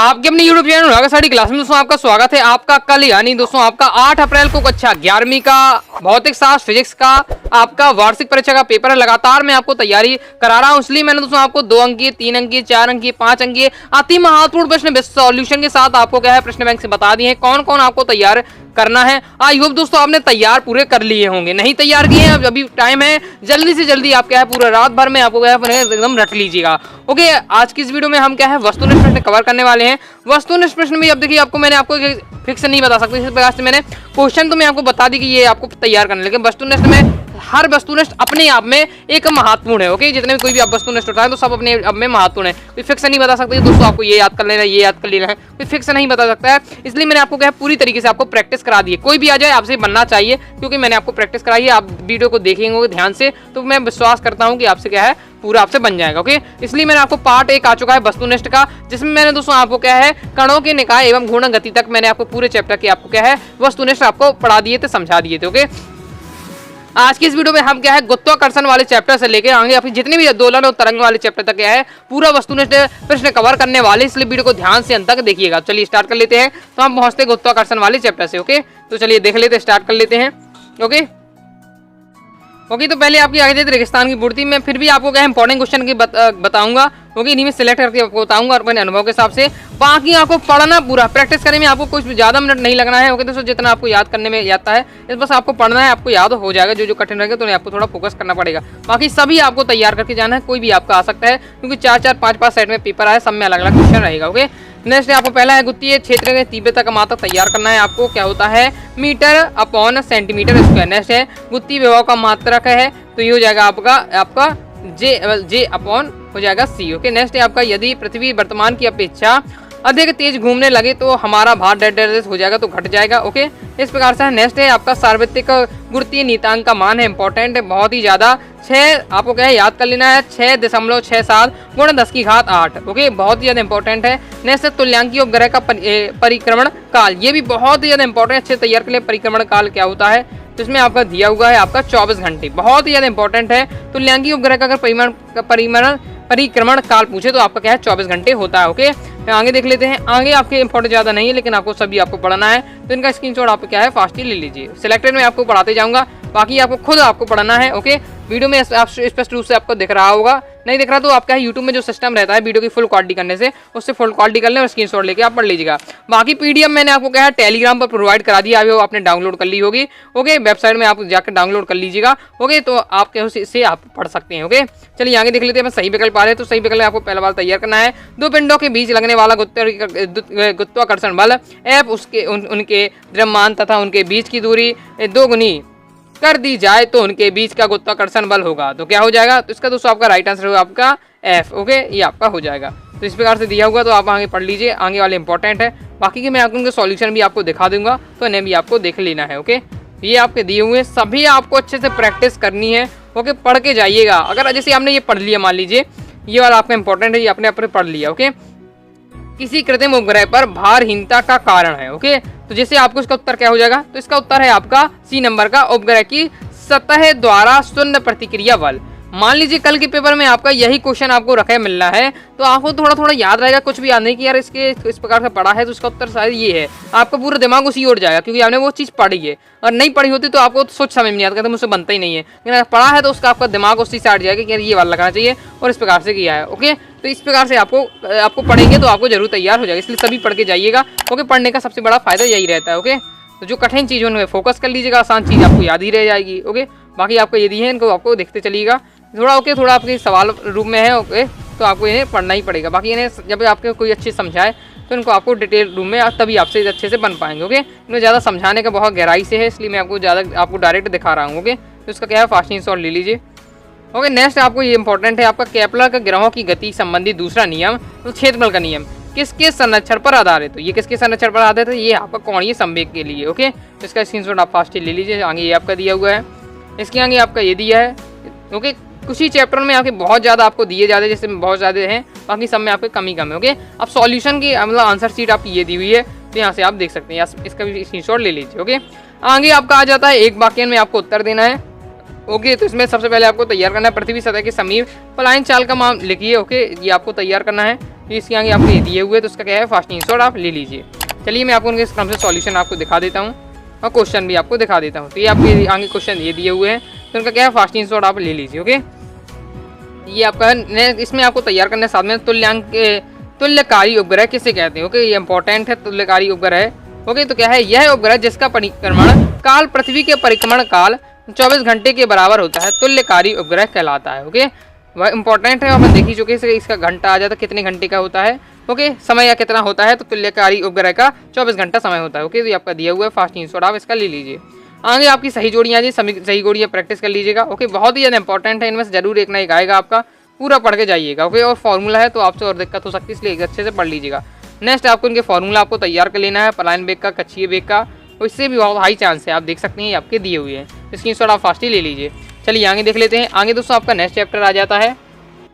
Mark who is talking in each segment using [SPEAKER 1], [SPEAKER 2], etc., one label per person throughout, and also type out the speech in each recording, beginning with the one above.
[SPEAKER 1] आपके अपने YouTube channel होगा सारी क्लास में दोस्तों आपका स्वागत है। आपका कल यानी दोस्तों आपका 8 अप्रैल को कक्षा 11वीं का भौतिक शास्त्र फिजिक्स का आपका वार्षिक परीक्षा का पेपर है। लगातार मैं आपको तैयारी करा रहा हूं, इसलिए मैंने दोस्तों आपको 2 अंकीय, 3 अंकीय, 4 अंकीय, 5 अंकीय अति महत्वपूर्ण प्रश्न सॉल्यूशन के साथ आपको क्या है प्रश्न बैंक से बता दिए हैं कौन कौन आपको तैयार करना है। आई होप दोस्तों आपने तैयार पूरे कर लिए होंगे, नहीं तैयार किए हैं अभी टाइम है, जल्दी से जल्दी आप क्या है पूरा रात भर में आपको क्या है एकदम रट लीजिएगा। ओके, आज की इस वीडियो में हम क्या है वस्तुनिष्ठ प्रश्न कवर करने वाले हैं। वस्तुनिष्ठ प्रश्न भी अब देखिए आपको मैंने आपको फिक्स नहीं बता सकता, इस प्रकार से मैंने क्वेश्चन तो मैं आपको बता दी कि ये आपको तैयार करना, लेकिन वस्तुनिष्ठ में हर वस्तुनिष्ठ अपने आप में एक महत्वपूर्ण है। ओके, जितने भी कोई भी आप वस्तुनिष्ठ होता है तो सब अपने आप में महत्वपूर्ण है, कोई फिक्स नहीं बता सकते दोस्तों आपको ये याद कर लेना है, ये याद कर लेना है, कोई फिक्स नहीं बता सकता है। इसलिए मैंने आपको क्या है पूरी तरीके से आपको प्रैक्टिस करा दी है। कोई भी आ जाए आपसे बनना चाहिए, क्योंकि मैंने आपको प्रैक्टिस कराई है। आप वीडियो को देखेंगे ध्यान से तो मैं विश्वास करता हूँ कि आपसे क्या है पूरा आपसे बन जाएगा। ओके, इसलिए मैंने आपको पार्ट 1 आ चुका है वस्तुनिष्ठ का, जिसमें मैंने दोस्तों आपको क्या है कणों के निकाय एवं घूर्णन गति तक मैंने आपको पूरे चैप्टर के आपको क्या है वस्तुनिष्ठ आपको पढ़ा दिए थे, समझा दिए थे। ओके, आज की इस वीडियो में हम क्या है गुरुत्वाकर्षण वाले चैप्टर से लेकर आगे आपकी जितने भी दोलन और तरंग वाले चैप्टर तक क्या है पूरा वस्तुनिष्ठ प्रश्न कवर करने वाले, इसलिए वीडियो को ध्यान से अंत तक देखिएगा। चलिए स्टार्ट कर लेते हैं। तो हम पहुंचते हैं गुरुत्वाकर्षण वाले चैप्टर से। ओके, तो चलिए देख लेते हैं, स्टार्ट कर लेते हैं। ओके ओके, तो पहले आपकी आगे जाती रेगिस्तान की पूर्ति में फिर भी आपको क्या है इंपॉर्टेंट क्वेश्चन की बताऊंगा। ओके, इन्हीं में सिलेक्ट करके आपको बताऊंगा और अपने अनुभव के हिसाब से। बाकी आपको पढ़ना पूरा प्रैक्टिस करने में आपको कुछ ज़्यादा मिनट नहीं लगना है। ओके दोस्तों, जितना आपको याद करने में आता है इस बस आपको पढ़ना है, आपको याद हो जाएगा। जो जो कठिन रहेगा तो आपको थोड़ा फोकस करना पड़ेगा। बाकी सभी आपको तैयार करके जाना है, कोई भी आपका आ सकता है, क्योंकि 4-4, 5-5 सेट में पेपर आए, सब में अलग अलग क्वेश्चन रहेगा। ओके, नेक्स्ट आपको पहला है गुत्तीय क्षेत्र के तीव्रता का मात्रक तैयार करना है। आपको क्या होता है metre upon centimetre square. Next है गुत्तीय विभव का मात्रक है, तो ये हो जाएगा आपका जे अपॉन हो जाएगा सी। ओके, नेक्स्ट है आपका यदि पृथ्वी वर्तमान की अपेक्षा अधिक तेज घूमने लगे तो हमारा भार डेड हो जाएगा, तो घट जाएगा। ओके, इस प्रकार से नेक्स्ट है आपका सार्वत्रिक गुरुत्वीय नियतांक का मान है, इंपॉर्टेंट है बहुत ही ज्यादा। 6 आपको क्या है याद कर लेना है, 6.67 गुणा 10 की घात 8। ओके, बहुत ही ज्यादा इंपॉर्टेंट है। नेक्स्ट है तुल्यांकीय उपग्रह का परिक्रमण काल, ये भी बहुत ही ज्यादा इंपॉर्टेंट है, अच्छे तैयार के लिए। परिक्रमण काल क्या होता है तो इसमें आपका दिया हुआ है आपका 24 घंटे, बहुत ही ज्यादा इंपॉर्टेंट है। तुल्यांकीय उपग्रह का अगर परिक्रमण काल पूछे तो आपका क्या है 24 घंटे होता है। ओके, आगे देख लेते हैं। आगे आपके इंपॉर्टेंट ज्यादा नहीं है, लेकिन आपको सभी आपको पढ़ना है, तो इनका स्क्रीनशॉट आप क्या है फास्टली ले लीजिए। सिलेक्टेड में आपको पढ़ाते जाऊंगा, बाकी आपको खुद आपको पढ़ना है। ओके, वीडियो में स्पष्ट रूप से आपको दिख रहा होगा, नहीं दिख रहा तो आपका यूट्यूब में जो सिस्टम रहता है वीडियो की फुल क्वालिटी करने से, उससे फुल क्वालिटी कर लें और स्क्रीनशॉट लेके आप पढ़ लीजिएगा। बाकी पीडीएफ मैंने आपको क्या है टेलीग्राम पर प्रोवाइड करा दिया, अभी वो आपने डाउनलोड कर ली होगी। ओके, वेबसाइट में आप जाकर डाउनलोड कर लीजिएगा। ओके, तो आप इससे आप पढ़ सकते हैं। ओके, चलिए आगे देख लेते हैं। सही विकल्प आ रहे हैं, तो सही विकल्प आपको पहला बार तैयार करना है। दो पिंडों के बीच लगने वाला गुरुत्वाकर्षण बल एफ उनके द्रव्यमान तथा उनके बीच की दूरी 2 गुनी कर दी जाए तो उनके बीच का गुरुत्वाकर्षण बल होगा, तो क्या हो जाएगा। तो इसका दोस्तों आपका राइट आंसर होगा आपका एफ। ओके, ये आपका हो जाएगा। तो इस प्रकार से दिया हुआ, तो आप आगे पढ़ लीजिए, आगे वाले इंपॉर्टेंट है। बाकी के मैं आपको सॉल्यूशन भी आपको दिखा दूंगा, तो इन्हें भी आपको देख लेना है। ओके, ये आपके दिए हुए सभी आपको अच्छे से प्रैक्टिस करनी है। ओके, पढ़ के जाइएगा। अगर जैसे आपने ये पढ़ लिया, मान लीजिए ये वाला आपका इंपॉर्टेंट है, ये अपने पढ़ लिया। ओके, किसी कृत्रिम उपग्रह पर भारहीनता का कारण है। ओके, तो जैसे आपको इसका उत्तर क्या हो जाएगा, तो इसका उत्तर है आपका सी नंबर का उपग्रह की सतह द्वारा शून्य प्रतिक्रिया बल। मान लीजिए कल के पेपर में आपका यही क्वेश्चन आपको रखे मिलना है, तो आपको थोड़ा थोड़ा याद रहेगा, कुछ भी याद नहीं कि यार इसके इस प्रकार से पढ़ा है तो इसका उत्तर शायद ये है। आपका पूरा दिमाग उसी ओर जाएगा, क्योंकि आपने वो चीज़ पढ़ी है। और नहीं पढ़ी होती तो आपको सोच समझ में नहीं आता, तो मुझसे बनता ही नहीं है। लेकिन अगर पढ़ा है तो उसका आपका दिमाग उसी से हट जाएगा कि यार ये वाला लगाना चाहिए, और इस प्रकार से किया है। ओके, तो इस प्रकार से आपको पढ़ेंगे तो आपको जरूर तैयार हो जाएगा, इसलिए सभी पढ़ के जाइएगा। ओके, पढ़ने का सबसे बड़ा फायदा यही रहता है। ओके, तो जो कठिन चीज़ उनमें फोकस कर लीजिएगा, आसान चीज़ आपको याद ही रह जाएगी। ओके, बाकी आपको यदि है इनको आपको देखते चलिएगा थोड़ा। ओके, थोड़ा आपके सवाल रूप में है। ओके, तो आपको इन्हें पढ़ना ही पड़ेगा। बाकी इन्हें जब आपके कोई अच्छी समझाए तो इनको आपको डिटेल रूम में तभी आपसे अच्छे से बन पाएंगे। ओके, इनमें ज़्यादा समझाने का बहुत गहराई से है, इसलिए मैं आपको डायरेक्ट दिखा रहा हूँ। ओके, तो इसका क्या है फास्ट स्क्रीनशॉट ले लीजिए। ओके, नेक्स्ट आपको ये इंपॉर्टेंट है आपका केपलर का ग्रहों की गति संबंधी दूसरा नियम, तो क्षेत्रफल का नियम किसके संरक्षण पर आधारित है। ये किसके संरक्षण पर आधारित है, ये आपका कोणीय संवेग के लिए। ओके, तो इसका स्क्रीनशॉट आप फास्ट ले लीजिए। आगे ये आपका दिया हुआ है, इसके आगे आपका ये दिया है। ओके, कुछ ही चैप्टर में आपके बहुत ज़्यादा आपको दिए जाते हैं, जैसे बहुत ज़्यादा हैं, बाकी सब में आपके कमी कम है। ओके, अब सॉल्यूशन की मतलब आंसर शीट आपकी ये दी हुई है, तो यहाँ से आप देख सकते हैं, इसका भी स्क्रीनशॉट ले लीजिए। ओके, आगे आपका आ जाता है एक वाक्य में आपको उत्तर देना है। ओके, तो इसमें सबसे पहले आपको तैयार करना है पृथ्वी सतह के समीप पलायन चाल का मान लिखिए। ओके, ये आपको तैयार करना है। तो इसके आगे आपको ये दिए हुए, तो उसका क्या है फास्ट स्क्रीनशॉट आप ले लीजिए। चलिए मैं आपको उनके क्रम से सॉल्यूशन आपको दिखा देता हूँ और क्वेश्चन भी आपको दिखा देता हूँ। तो ये आपके आगे क्वेश्चन ये दिए हुए हैं, तो उनका क्या है फास्ट स्क्रीनशॉट आप ले लीजिए। ओके, ये आपका इसमें आपको तैयार करने साथ में तुल्यकारी उपग्रह किसे कहते हैं। ओके, ये इंपॉर्टेंट है, तुल्यकारी उपग्रह। ओके, तो क्या है, यह उपग्रह जिसका परिक्रमण काल पृथ्वी के परिक्रमण काल 24 घंटे के बराबर होता है, तुल्यकारी उपग्रह कहलाता है। ओके, वह इंपॉर्टेंट है, अपन देख ही चुके हैं। इसका घंटा आ जाता है कितने घंटे का होता है। ओके, समय या कितना होता है, तो तुल्यकारी उपग्रह का 24 घंटा समय होता है। ओके, तो ये आपका दिया हुआ है फास्ट स्क्रीनशॉट, आप इसका ले लीजिए। आगे आपकी सही जोड़ियाँ जी, सही जोड़ियाँ प्रैक्टिस कर लीजिएगा। ओके, बहुत ही ज़्यादा इंपॉर्टेंट है, इनमें से जरूर एक ना एक आएगा आपका, पूरा पढ़ के जाइएगा। ओके, और फॉर्मूला है तो आपसे और दिक्कत हो सकती है, इसलिए अच्छे से पढ़ लीजिएगा। नेक्स्ट आपको इनके फॉर्मूला आपको तैयार कर लेना है, पलायन वेग का, कक्षीय वेग का, और इससे भी बहुत हाई चांस है, आप देख सकते हैं आपके दिए हुए हैं। स्क्रीनशॉट आप फास्ट ही ले लीजिए। चलिए आगे देख लेते हैं। आगे दोस्तों आपका नेक्स्ट चैप्टर आ जाता है,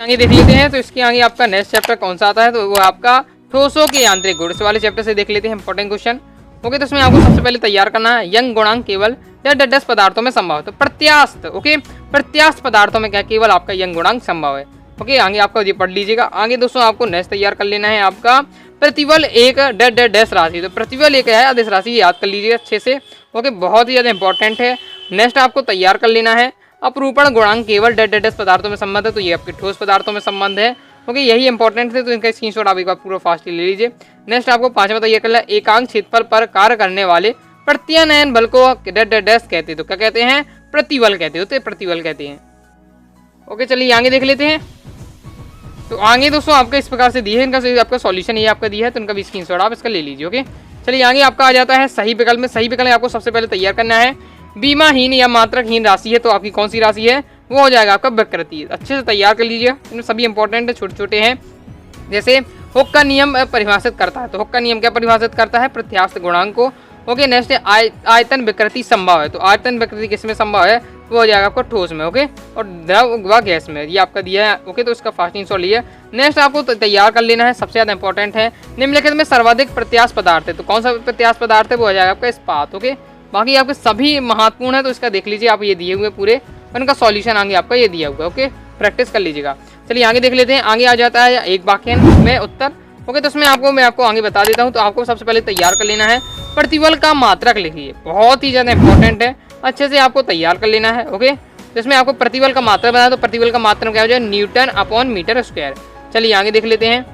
[SPEAKER 1] आगे देख लेते हैं। तो इसके आगे आपका नेक्स्ट चैप्टर कौन सा आता है, तो वो आपका ठोसों के यांत्रिक गुण, इस वाले चैप्टर से देख लेते हैं, इंपॉर्टेंट क्वेश्चन। ओके, तो इसमें आपको सबसे पहले तैयार करना है यंग गुणांक केवल 10 पदार्थों में संभव है, तो प्रत्यास्थ। ओके, प्रत्यास्थ पदार्थों में क्या केवल आपका यंग गुणांक संभव है। ओके, आगे आपका ये पढ़ लीजिएगा। आगे दोस्तों आपको नेक्स्ट तैयार कर लेना है आपका प्रतिबल एक डैश राशि, तो प्रतिबल एक है आदेश राशि, याद कर लीजिए अच्छे से। ओके, बहुत ही ज़्यादा इंपॉर्टेंट है। नेक्स्ट आपको तैयार कर लेना है अपरूपण गुणांक केवल डैश पदार्थों में संबंध है, तो ये आपके ठोस पदार्थों में संबंध है। ओके, यही इंपॉर्टेंट है, तो इनका स्क्रीनशॉट आप एक बार पूरा फास्ट ले लीजिए। नेक्स्ट आपको पांचवा तैयार करना है एकांक क्षेत्रफल पर कार्य करने वाले प्रत्यानयन बल को डैश कहते हैं, तो क्या कहते हैं, प्रतिबल कहते होते, प्रतिबल कहते हैं। ओके, चलिए आगे देख लेते हैं। तो आगे दोस्तों आपका इस प्रकार से दिए है, इनका आपका सॉल्यूशन ये आपका दिया है, तो इनका भी स्क्रीनशॉट आप इसका ले लीजिए। ओके, चलिए आगे आपका आ जाता है सही विकल्प में। सही विकल्प आपको सबसे पहले तैयार करना है बीमाहीन या मात्रकहीन राशि है, तो आपकी कौन सी राशि है, वो हो जाएगा आपका विकृति। अच्छे से तैयार कर लीजिए, इनमें सभी इंपॉर्टेंट है, छोटे छोटे हैं। जैसे हुक का नियम परिभाषित करता है, तो हुक का नियम क्या परिभाषित करता है, प्रत्यास्थ गुणांक को। ओके, नेक्स्ट है आयतन विकृति संभव है, तो आयतन विकृति किसमें संभव है, वो हो जाएगा आपका ठोस में। ओके, और द्रव व गैस में, ये आपका दिया है। ओके, तो इसका फास्ट स्क्रीनशॉट लिया। नेक्स्ट आपको तैयार कर लेना है, सबसे ज़्यादा इंपॉर्टेंट है निम्नलिखित में सर्वाधिक प्रत्यास्थ पदार्थ है, तो कौन सा प्रत्यास्थ पदार्थ है, वो हो जाएगा आपका इस्पात। ओके, बाकी आपके सभी महत्वपूर्ण है, तो इसका देख लीजिए आप, ये दिए हुए पूरे, उनका सॉल्यूशन आगे आपका ये दिया हुआ है। ओके, प्रैक्टिस कर लीजिएगा। चलिए आगे देख लेते हैं। आगे आ जाता है एक वाक्य में उत्तर। ओके, तो इसमें मैं आपको आगे बता देता हूँ। तो आपको सबसे पहले तैयार कर लेना है प्रतिबल का मात्रक लिखिए, बहुत ही ज़्यादा इंपॉर्टेंट है, अच्छे से आपको तैयार कर लेना है। ओके, तो इसमें आपको प्रतिबल का मात्रक बनाया, तो प्रतिबल का मात्रक क्या हो जाए, न्यूटन अपॉन मीटर स्क्वायर। चलिए आगे देख लेते हैं।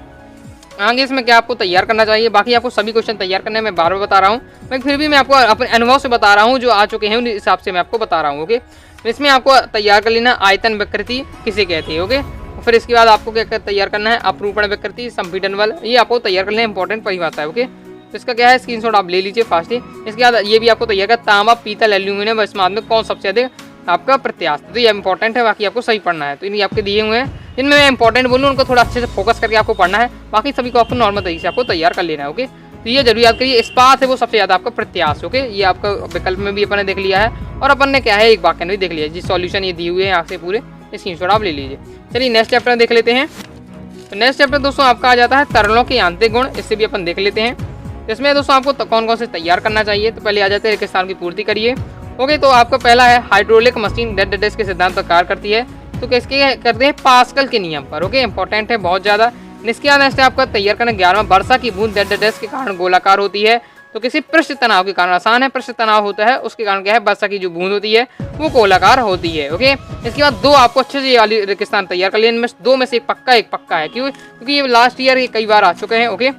[SPEAKER 1] आगे इसमें क्या आपको तैयार करना चाहिए, बाकी आपको सभी क्वेश्चन तैयार करने में बार बार बता रहा हूँ, मैं फिर भी मैं आपको अपने अनुभव से बता रहा हूँ, जो आ चुके हैं उस हिसाब से मैं आपको बता रहा हूँ। ओके, इसमें आपको तैयार कर लेना आयतन विकृति किसे कहते हैं। ओके, फिर इसके बाद आपको क्या तैयार करना है अपरूपण विकृति, संपीड़न बल, ये आपको तैयार करना है, इंपॉर्टेंट परिभाषा है। ओके, तो इसका क्या है स्क्रीनशॉट आप ले लीजिए फास्ट ही। इसके बाद ये भी आपको तैयार कर तांबा पीतल एल्यूमिनियम व इस्पात में कौन सबसे अधिक आपका प्रत्यास्थ, तो ये इंपॉर्टेंट है, बाकी आपको सही पढ़ना है। तो इन आपके दिए हुए हैं, जिनमें मैं इंपॉर्टेंट बोलूँ उनको थोड़ा अच्छे से फोकस करके आपको पढ़ना है, बाकी सभी को आपको नॉर्मल तरीके से आपको तैयार कर लेना है। ओके, तो ये जरूर याद करिए, इस्पात है वो सबसे ज़्यादा आपका प्रत्यास्थ। ओके, ये आपका विकल्प में भी अपन ने देख लिया है, और अपन ने क्या है एक वाक्य में भी देख लिया है, जिस सॉल्यूशन ये दिए हुए हैं आपसे पूरे, स्क्रीनशॉट आप ले लीजिए। चलिए नेक्स्ट चैप्टर देख लेते हैं। तो नेक्स्ट चैप्टर दोस्तों आपका आ जाता है तरलों के यांत्रिक गुण, इससे भी अपन देख लेते हैं। इसमें दोस्तों आपको कौन कौन से तैयार करना चाहिए, तो पहले आ जाते हैं रेगिस्तान की पूर्ति करिए। ओके, तो आपका पहला है हाइड्रोलिक मशीन डैश के सिद्धांत पर कार्य करती है, तो किसके करते हैं, पास्कल के नियम पर। ओके, इंपॉर्टेंट है बहुत ज़्यादा। इसके बाद नेक्स्ट आपका तैयार करना 11वां, वर्षा की बूंद डैश के कारण गोलाकार होती है, तो किसी पृष्ठ तनाव के कारण, आसान है, पृष्ठ तनाव होता है, उसके कारण क्या है, वर्षा की जो बूंद होती है वो गोलाकार होती है। ओके, इसके बाद दो आपको अच्छे से वाली रेगिस्तान तैयार कर लें, इनमें दो में से एक पक्का है, क्यों, क्योंकि ये लास्ट ईयर ये कई बार आ चुके हैं। ओके,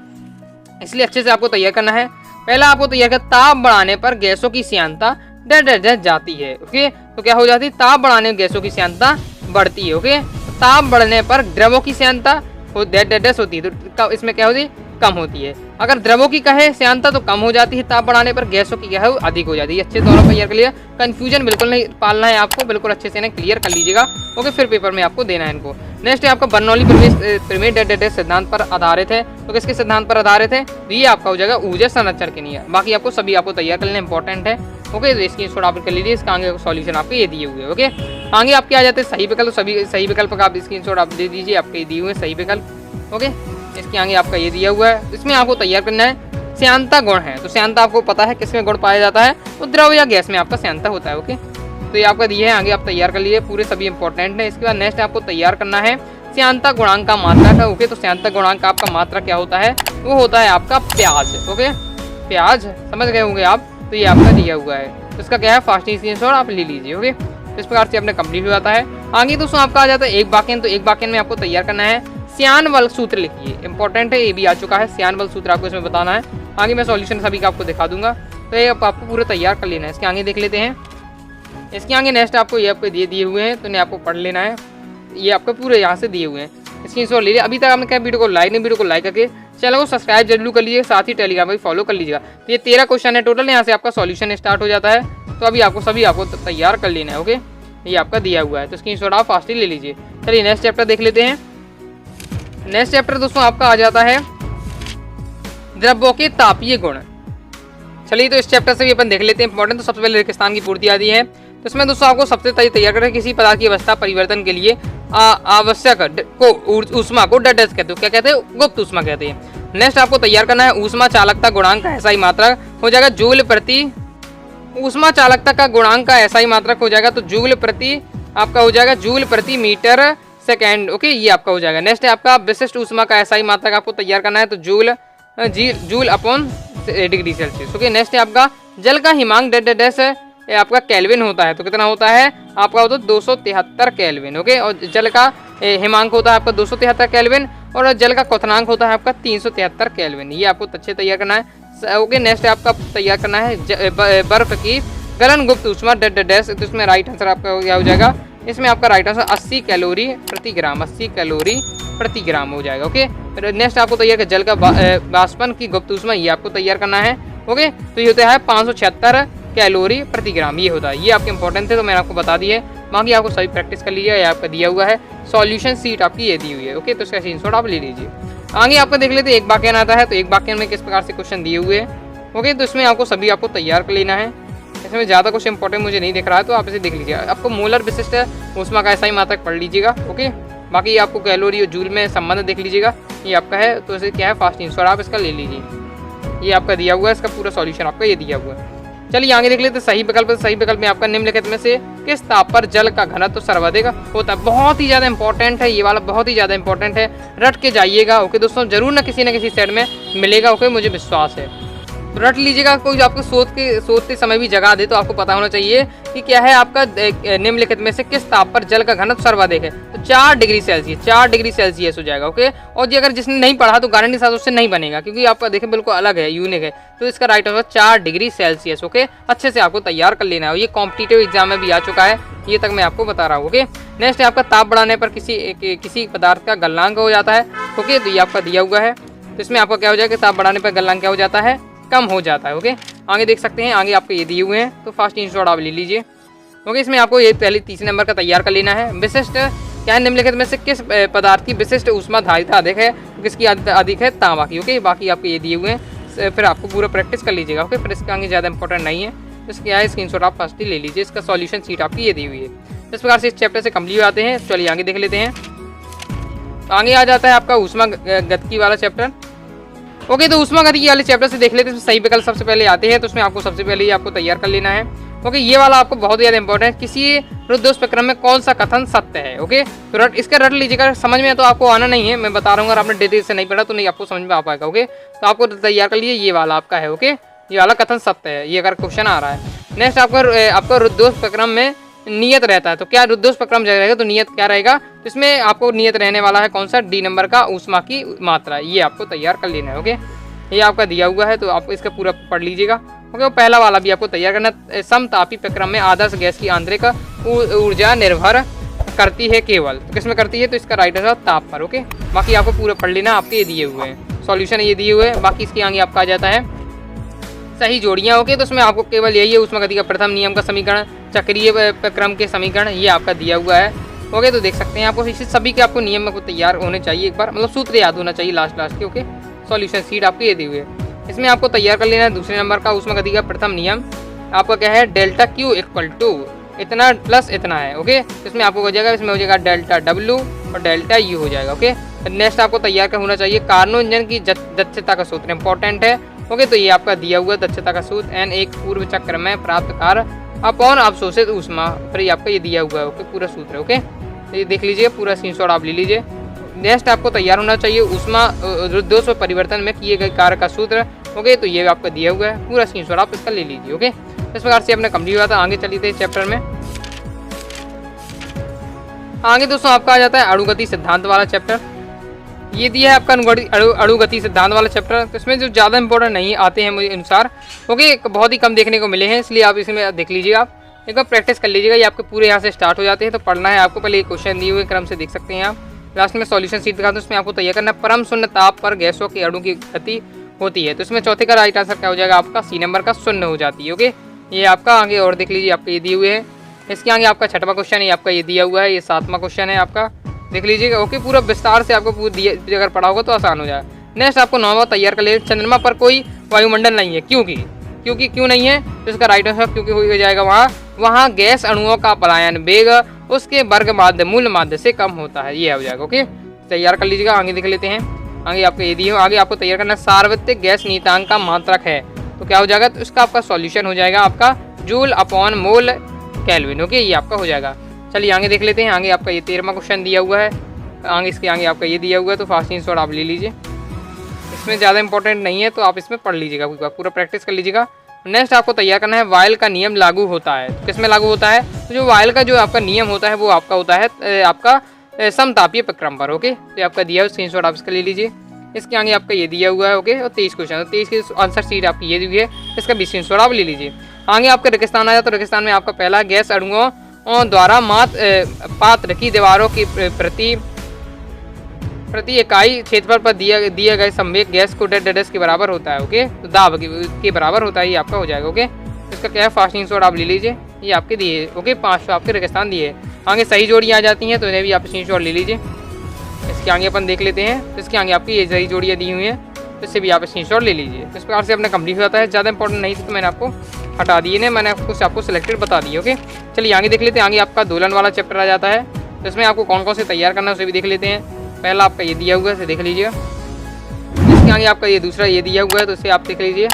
[SPEAKER 1] इसलिए अच्छे से आपको तैयार करना है। पहला आपको तैयार कर ताप बढ़ाने पर गैसों की श्यानता डैश जाती है। ओके, तो क्या हो जाती है, ताप बढ़ाने पर गैसों की श्यानता बढ़ती है। ओके, ताप बढ़ने पर द्रवों की श्यानता डैश होती है, तो इसमें क्या होती है, कम होती है। अगर द्रवों की कहे श्यानता तो कम हो जाती है ताप बढ़ाने पर, गैसों की क्या है अधिक हो जाती है। अच्छे दोनों क्लियर कर लिया, कंफ्यूजन बिल्कुल नहीं पालना है आपको, बिल्कुल अच्छे से इन्हें क्लियर कर लीजिएगा। ओके, फिर पेपर में आपको देना है इनको। नेक्स्ट है आपका बर्नौली प्रमेय डैश सिद्धांत पर आधारित है, तो किसके सिद्धांत पर आधारित है, तो ये आपका हो जाएगा ऊर्जा संरक्षण के नियम। बाकी आपको सभी आपको तैयार कर लेना इंपॉर्टेंट है। ओके, तो इसकी स्क्रीनशॉट आप कर लीजिए, इसका आगे सॉल्यूशन आपके ये दिए हुए। ओके, आगे आपके आ जाते हैं सही विकल्प, सभी सही विकल्प का आप स्क्रीनशॉट आप दे दीजिए, आपके दिए हुए सही विकल्प। ओके, इसके आगे आपका ये दिया हुआ है, इसमें आपको तैयार करना है श्यानता गुण है, तो श्यानता आपको पता है किसमें गुण पाया जाता है, तो द्रव या गैस में आपका श्यानता होता है। ओके, तो ये आपका दिए है, आगे आप तैयार कर लीजिए, पूरे सभी इंपॉर्टेंट है। इसके बाद नेक्स्ट आपको तैयार करना है श्यानता गुणांक का मात्रक है। ओके, तो श्यानता गुणांक का आपका मात्रक क्या होता है, वो होता है आपका प्याज। ओके, प्याज समझ गए होंगे आप, तो ये आपका दिया हुआ है, तो इसका क्या है फास्टिंग स्क्रीनशॉट आप ले लीजिए। ओके, इस प्रकार से अपने कंप्लीट हो जाता है। आगे दोस्तों आपका आ जाता है एक वाक्य, तो एक वाक्य में आपको तैयार करना है श्यान बल सूत्र लिखिए, इंपॉर्टेंट है, ये भी आ चुका है, श्यान बल सूत्र आपको इसमें बताना है। आगे मैं सॉल्यूशन सभी का आपको दिखा दूंगा, तो ये आपको पूरा तैयार कर लेना है। इसके आगे देख लेते हैं, इसके आगे नेक्स्ट आपको ये आपको दिए हुए हैं, तो इन्हें आपको पढ़ लेना है, ये आपको पूरे यहाँ से दिए हुए हैं, स्क्रीनशॉट ले लिया। अभी तक आपने क्या वीडियो को लाइक नहीं, वीडियो को लाइक करके चैनल को सब्सक्राइब जरूर कर लीजिए, साथ ही टेलीग्राम भी फॉलो कर लीजिएगा। तो ये 13 क्वेश्चन है टोटल, यहाँ से आपका सॉल्यूशन स्टार्ट हो जाता है, तो अभी आपको सभी आपको तैयार कर लेना है। ओके, ये आपका दिया हुआ है, तो स्क्रीनशॉट आप फास्टली ले लीजिए। चलिए नेक्स्ट चैप्टर देख लेते हैं। नेक्स्ट चैप्टर दोस्तों आपका आ जाता है द्रव्यों के तापीय गुण। चलिए तो इस चैप्टर से भी अपन देख लेते हैं, इंपॉर्टेंट। तो सबसे पहले रेगिस्तान की पूर्ति आदि है, तो इसमें दोस्तों आपको सबसे तैयार करें किसी पदार्थ की अवस्था परिवर्तन के लिए आवश्यक ऊष्मा को डैश कहते हो, क्या कहते हैं, गुप्त ऊष्मा कहते हैं। नेक्स्ट आपको तैयार करना है ऊष्मा चालकता गुणांक का ऐसा ही मात्रक हो जाएगा जूल प्रति, ऊष्मा चालकता का गुणांक का ऐसा ही मात्रक हो जाएगा, तो जूल प्रति आपका हो जाएगा जूल प्रति मीटर सेकेंड। ओके, ये आपका हो जाएगा। नेक्स्ट है आपका विशिष्ट ऊष्मा का ऐसा ही मात्रक आपको तैयार करना है, तो joule upon degree Celsius. Okay, next है आपका जल का हिमांक डैश ये आपका केल्विन होता है, तो कितना होता है आपका, होता है 273 केल्विन। ओके, और जल का हिमांक होता है आपका 273 केल्विन, और जल का क्वथनांक होता है आपका 373 केल्विन। ये आपको अच्छे तैयार करना है। ओके, नेक्स्ट आपका तैयार करना है बर्फ की गलन गुप्त ऊष्मा डैश, तो इसमें राइट आंसर आपका क्या हो जाएगा, इसमें आपका राइट आंसर 80 कैलोरी प्रति ग्राम, 80 कैलोरी प्रति ग्राम हो जाएगा। ओके, नेक्स्ट आपको तैयार कर जल का बाष्पन की गुप्त ऊष्मा, ये आपको तैयार करना है। ओके, तो ये होता है 576 कैलोरी प्रति ग्राम, ये होता है। ये आपके इंपॉर्टेंट थे, तो मैंने आपको बता दिया है, बाकी आपको सभी प्रैक्टिस कर लीजिए। ये आपका दिया हुआ है सॉल्यूशन सीट आपकी ये दी हुई है। ओके, तो इसका स्क्रीनशॉट आप ले लीजिए। आगे आपको देख लेते हैं एक वाक्य आता है, तो एक वाक्य में किस प्रकार से क्वेश्चन दिए हुए हैं। ओके, तो इसमें आपको सभी आपको तैयार कर लेना है। इसमें ज़्यादा कुछ इंपॉर्टेंट मुझे नहीं दिख रहा है, तो आप इसे देख लीजिए। आपको मोलर विशिष्ट ऊष्मा का ऐसा ही मात्रक पढ़ लीजिएगा। ओके, बाकी आपको कैलोरी और जूल में संबंध देख लीजिएगा, ये आपका है, तो इसे क्या है फास्ट स्क्रीनशॉट आप इसका ले लीजिए। ये आपका दिया हुआ है, इसका पूरा सॉल्यूशन आपका ये दिया हुआ है। चलिए आगे देख लेते हैं सही विकल्प। सही विकल्प में आपका निम्नलिखित में से किस ताप पर जल का घनत्व सर्वाधिक होता है। बहुत ही ज़्यादा इंपॉर्टेंट है ये वाला, बहुत ही ज़्यादा इंपॉर्टेंट है, रट के जाइएगा। ओके दोस्तों, जरूर ना किसी साइड में मिलेगा। ओके, मुझे विश्वास है, तो रट लीजिएगा। कोई आपको सोचते समय भी जगा दे तो आपको पता होना चाहिए कि क्या है आपका निम्नलिखित में से किस ताप पर जल का घनत्व सर्वाधिक है, तो 4 डिग्री सेल्सियस, 4 डिग्री सेल्सियस हो जाएगा। ओके, और ये अगर जिसने नहीं पढ़ा तो गारंटी साथ उससे नहीं बनेगा, क्योंकि आपका देखें बिल्कुल अलग है, यूनिक है, तो इसका right answer 4 degree Celsius. Okay, अच्छे से आपको तैयार कर लेना है, ये कॉम्पिटिटिव एग्जाम में भी आ चुका है, ये तक मैं आपको बता रहा हूँ। ओके, नेक्स्ट है आपका ताप बढ़ाने पर किसी पदार्थ का गलनांक हो जाता है। ओके, तो ये आपका दिया हुआ है, तो इसमें आपका क्या हो जाएगा, ताप बढ़ाने पर गलनांक क्या हो जाता है, कम हो जाता है। ओके, आगे देख सकते हैं, आगे आपको ये दिए हुए हैं, तो फास्ट स्क्रीनशॉट आप ले लीजिए। ओके, इसमें आपको ये पहले तीसरे नंबर का तैयार कर लेना है। विशिष्ट क्या है, निम्नलिखित में से किस पदार्थ की विशिष्ट ऊष्मा धारिता अधिक है, किसकी अधिक है, तांबा की। ओके, बाकी आपको ये दिए हुए हैं, फिर आपको पूरा प्रैक्टिस कर लीजिएगा। ओके, फिर इसका आगे ज़्यादा इंपॉर्टेंट नहीं है, इसके क्या है स्क्रीनशॉट आप फर्स्ट ही ले लीजिए। इसका सॉल्यूशन सीट आपकी ये दी हुई है। इस प्रकार से इस चैप्टर से कंप्लीट आते हैं। चलिए आगे देख लेते हैं। आगे आ जाता है आपका ऊष्मा गतिकी वाला चैप्टर। ओके, तो ऊष्मागतिकी वाले चैप्टर से देख लेते हैं। सही विकल्प सबसे पहले आते हैं, तो उसमें आपको सबसे पहले ही आपको तैयार कर लेना है। ओके, ये वाला आपको बहुत ज़्यादा इंपॉर्टेंट है, किसी रुद्धोष्प्रक्रम में कौन सा कथन सत्य है। ओके, तो इसका रट लीजिएगा, समझ में तो आपको आना नहीं है, मैं बता रहा हूँ, अगर आपने डिटेल से नहीं पढ़ा तो नहीं आपको समझ में आ पाएगा। ओके, तो आपको तैयार कर लीजिए, ये वाला आपका है। ओके, ये वाला कथन सत्य है, ये अगर क्वेश्चन आ रहा है। नेक्स्ट आपका रुद्धोष्प्रक्रम में नियत रहता है, तो क्या रुद्धोष्प्रक्रम रहेगा, तो नियत क्या रहेगा, तो इसमें आपको नियत रहने वाला है कौन सा, डी नंबर का ऊष्मा की मात्रा, ये आपको तैयार कर लेना है। ओके, ये आपका दिया हुआ है, तो आप इसका पूरा पढ़ लीजिएगा। ओके, पहला वाला भी आपको तैयार करना, समतापी प्रक्रम में आदर्श गैस की आंतरिक ऊर्जा निर्भर करती है केवल, तो किसमें करती है, तो इसका राइट आंसर ताप पर। ओके, बाकी आपको पूरा पढ़ लेना, आपके ये दिए हुए हैं सॉल्यूशन, ये दिए हुए हैं। बाकी इसके आगे आपका आ जाता है सही जोड़ियाँ। ओके, तो उसमें आपको केवल यही है ऊष्मागतिकी का प्रथम नियम का समीकरण, चक्रीय क्रम के समीकरण, ये आपका दिया हुआ है। ओके, तो देख सकते हैं आपको इसी सभी के आपको नियम में तैयार होने चाहिए, एक बार मतलब सूत्र याद होना चाहिए लास्ट के। ओके, सॉल्यूशन सीट आपके ये दी हुई है, इसमें आपको तैयार कर लेना है दूसरे नंबर का ऊष्मागतिकी का प्रथम नियम, आपका क्या है, डेल्टा क्यू इक्वल टू इतना प्लस इतना है। ओके, इसमें आपको हो जाएगा, इसमें हो जाएगा डेल्टा डब्ल्यू और डेल्टा यू हो जाएगा। ओके, नेक्स्ट आपको तैयार कर होना चाहिए कार्नो इंजन की दक्षता का सूत्र, इंपॉर्टेंट है। ओके, तो ये आपका दिया हुआ दक्षता का सूत्र एन एक पूर्व चक्र में प्राप्त कार्य अपॉन अवशोषित ऊष्मा, फिर आपका ये दिया हुआ है। ओके, पूरा सूत्र है। ओके, तो ये देख लीजिए, पूरा स्क्रीनशॉट आप ले लीजिए। नेक्स्ट आपको तैयार होना चाहिए ऊष्मा रुद्धोष्म परिवर्तन में किए गए कार्य का सूत्र। ओके, तो ये आपका दिया हुआ है, पूरा स्क्रीनशॉट आप इसका ले लीजिए। ओके, इस प्रकार से अपने कंप्लीट हुआ था। आगे चलिए थे चैप्टर में। आगे दोस्तों आपका आ जाता है अणुगति सिद्धांत वाला चैप्टर। ये दिया है आपका अणुगति सिद्धांत वाला चैप्टर। तो इसमें जो ज़्यादा इंपॉर्टेंट नहीं आते हैं मुझे अनुसार, ओके, बहुत ही कम देखने को मिले हैं, इसलिए आप इसमें देख लीजिएगा, आप एक बार प्रैक्टिस कर लीजिएगा। ये आपके पूरे यहाँ से स्टार्ट हो जाते हैं। तो पढ़ना है आपको, पहले क्वेश्चन दिए हुए क्रम से देख सकते हैं आप। लास्ट में सॉल्यूशन सीट दिखा, तो उसमें आपको तैयार करना है परम शून्य ताप पर गैसों के अणु की गति होती है। तो इसमें चौथे का राइट आंसर क्या हो जाएगा आपका, सी नंबर का शून्य हो जाती है। ओके, ये आपका आगे और देख लीजिए, आपके ये दिए हुए हैं। इसके आगे आपका छठवां क्वेश्चन है, आपका ये दिया हुआ है, ये सातवां क्वेश्चन है आपका, देख लीजिएगा। ओके, पूरा विस्तार से आपको अगर पढ़ा होगा तो आसान हो जाएगा। नेक्स्ट आपको 9वां तैयार कर ले, चंद्रमा पर कोई वायुमंडल नहीं है, क्योंकि क्यों नहीं है, तो इसका राइट आंसर क्योंकि हो जाएगा वहाँ गैस अणुओं का पलायन वेग उसके वर्ग माध्य मूल माध्य से कम होता है, ये हो जाएगा। ओके, तैयार कर लीजिएगा। आगे देख लेते हैं। आगे आपको ये दिए हो, आगे आपको तैयार करना सार्वत्रिक गैस नियतांक का मात्रक है, तो क्या हो जाएगा, तो इसका आपका सॉल्यूशन हो जाएगा आपका joule upon mole kelvin. Okay, ये आपका हो जाएगा। चलिए आगे देख लेते हैं। आगे आपका ये 13वां क्वेश्चन दिया हुआ है। आगे इसके आगे आपका ये दिया हुआ है, तो फास्ट स्क्रीनशॉट आप ले लीजिए। इसमें ज़्यादा इंपॉर्टेंट नहीं है, तो आप इसमें पढ़ लीजिएगा, पूरा प्रैक्टिस कर लीजिएगा। नेक्स्ट आपको तैयार करना है वायल का नियम लागू होता है। तो किसमें लागू होता है, तो जो वायल का जो आपका नियम होता है वो आपका होता है आपका समतापीय प्रक्रम पर। ओके, तो आपका दिया हुआ स्क्रीनशॉट आप इसका ले लीजिए। इसके आगे आपका ये दिया हुआ है। ओके, और 23 क्वेश्चन, तो 23 की आंसर सीट आपकी ये दी हुई है, इसका भी स्क्रीनशॉट आप ले लीजिए। आगे आपका रेगिस्तान आया, तो रेगिस्तान में आपका पहला गैस अणुओं द्वारा पात्र की दीवारों की प्रति इकाई क्षेत्रफल पर दिए गए संवेग गैस को डेड के बराबर होता है। ओके, तो दाब के बराबर होता है, ये आपका हो जाएगा। ओके, इसका क्या है, फास्ट स्क्रीनशॉट आप ले लीजिए, ये आपके दिए। ओके, 500 आपके रेगिस्तान दिए। आगे सही जोड़ियाँ आ जाती हैं, तो इन्हें भी आप स्क्रीनशॉट ले लीजिए। इसके आगे अपन देख लेते हैं। तो इसके आगे आपकी ये सही जोड़ियाँ दी हुई हैं, तो इससे भी आप स्क्रीनशॉट ले लीजिए। तो इस प्रकार से अपना कंप्लीट होता है। ज़्यादा इंपॉर्टेंट नहीं थी तो मैंने आपको हटा दिए ने, मैंने आपको सिलेक्टेड बता दिए। ओके, चलिए आगे देख लेते हैं। आगे आपका दोलन वाला चैप्टर आ जाता है। तो इसमें आपको कौन कौन से तैयार करना है उसे भी देख लेते हैं। पहला आपका ये दिया हुआ है, इसे देख लीजिए। इसके आगे आपका ये दूसरा ये दिया हुआ है, तो इसे आप देख लीजिए।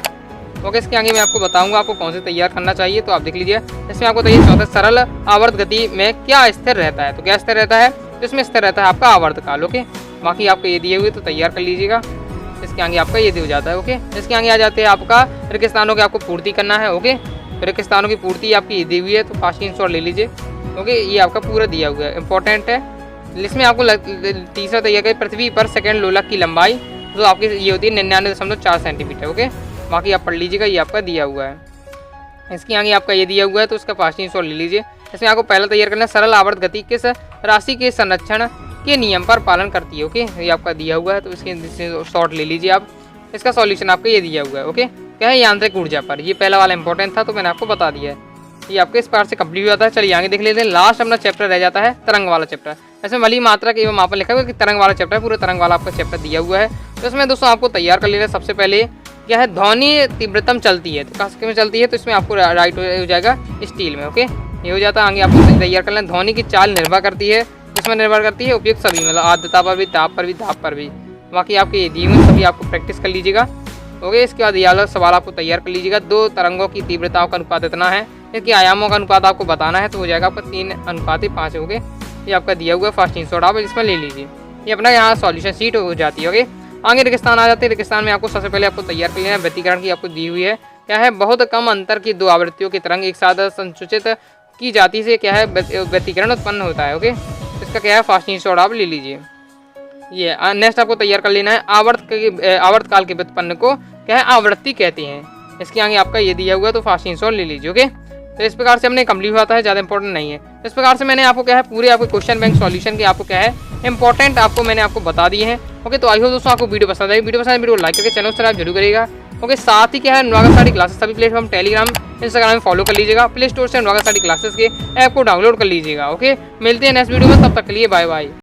[SPEAKER 1] ओके, इसके आगे मैं आपको बताऊंगा आपको कौन से तैयार करना चाहिए, तो आप देख लीजिए। इसमें आपको तैयार चौथा सरल आवर्त गति में क्या स्थिर रहता है, तो क्या स्थिर रहता है, तो इसमें स्थिर रहता है आपका आवर्त काल। ओके, बाकी आपको ये दिए हुए तो तैयार कर लीजिएगा। इसके आगे आपका ये हो जाता है। ओके, इसके आगे आ जाते हैं आपका रेगिस्तानों की आपको पूर्ति करना है। ओके, रेगिस्तानों की पूर्ति आपकी ये दी हुई है, तो फास्ट स्क्रीनशॉट ले लीजिए। ओके, ये आपका पूरा दिया हुआ है, इंपॉर्टेंट है। इसमें आपको तीसरा तैयार करें पृथ्वी पर सेकंड लोलक की लंबाई, तो आपकी ये होती है 99.4 सेंटीमीटर। ओके, बाकी आप पढ़ लीजिएगा, ये आपका दिया हुआ है। इसके आगे आपका ये दिया हुआ है, तो उसका फास्ट स्क्रीनशॉट ले लीजिए। इसमें आपको पहला तैयार करना है सरल आवर्त गति किस राशि के संरक्षण के नियम पर पालन करती है। ओके, ये आपका दिया हुआ है, तो इसके शॉर्ट ले लीजिए आप। इसका सॉल्यूशन आपका ये दिया हुआ है। ओके, क्या है, यांत्रिक ऊर्जा पर, ये पहला वाला इंपॉर्टेंट था, तो मैंने आपको बता दिया है। ये आपके इस पार्ट से कंप्लीट हो जाता है। चलिए आगे देख लेते हैं। लास्ट अपना चैप्टर रह जाता है तरंग वाला चैप्टर। इसमें मली मात्रा एवं मापन लिखा हुआ है कि तरंग वाला चैप्टर है, पूरा तरंग वाला आपका चैप्टर दिया हुआ है। तो इसमें दोस्तों आपको तैयार कर लेना है। सबसे पहले क्या है, ध्वनि तीव्रतम चलती है, तो कहाँ में चलती है, तो इसमें आपको राइट हो जाएगा स्टील में। ओके, ये हो जाता है। आगे आपको तैयार कर लेना। ध्वनि की चाल निर्भर करती है, इसमें निर्भर करती है उपयुक्त सभी, मतलब आर्द्रता पर भी, ताप पर भी, दाब पर भी। बाकी आपके ये दिए हुए सभी आपको प्रैक्टिस कर लीजिएगा। ओके, इसके बाद ये वाला सवाल आपको तैयार कर लीजिएगा। दो तरंगों की तीव्रताओं का अनुपात इतना है, इसके आयामों का अनुपात आपको बताना है, तो हो जाएगा आपका 3:5। हो गए, ये आपका दिया हुआ है। फास्ट स्क्रीनशॉट आप इसमें ले लीजिए। ये अपना यहाँ सॉल्यूशन शीट हो जाती है। ओके, आगे रेगिस्तान आ जाते हैं। रेगिस्तान में आपको सबसे पहले आपको तैयार कर लेना है। व्यतिकरण की आपको दी हुई है, क्या है, बहुत कम अंतर की दो आवृत्तियों की तरंग एक साथ संसूचित की जाती से क्या है, व्यतिकरण उत्पन्न होता है। ओके, इसका क्या है, फास्ट स्क्रीनशॉट आप ले लीजिए। ये नेक्स्ट आपको तैयार कर लेना है। आवर्त काल के व्युत्पन्न को क्या है, आवृत्ति कहते हैं। इसके आगे आपका ये दिया हुआ है, तो फास्ट स्क्रीनशॉट ले लीजिए। ओके, तो इस प्रकार से हमने कंप्लीट होता है, ज़्यादा इंपॉर्टेंट नहीं है। इस प्रकार से मैंने आपको क्या है, पूरे आपको क्वेश्चन बैंक सॉल्यूशन के आपको क्या है इंपॉर्टेंट आपको मैंने आपको बता दिए हैं। ओके, तो आई होप दोस्तों आपको वीडियो पसंद आई। वीडियो पसंद वीडियो लाइक करके चैनल सब्सक्राइब जरूर करिएगा। ओके, साथ ही क्या है, अनुराग स्टडी क्लासेस सभी प्लेटफॉर्म टेलीग्राम इंस्टाग्राम में फॉलो कर लीजिएगा। प्ले स्टोर से अनुराग स्टडी क्लासेस के ऐप को डाउनलोड कर लीजिएगा। ओके, मिलते हैं नेक्स्ट वीडियो में, तब तक के लिए बाय बाय।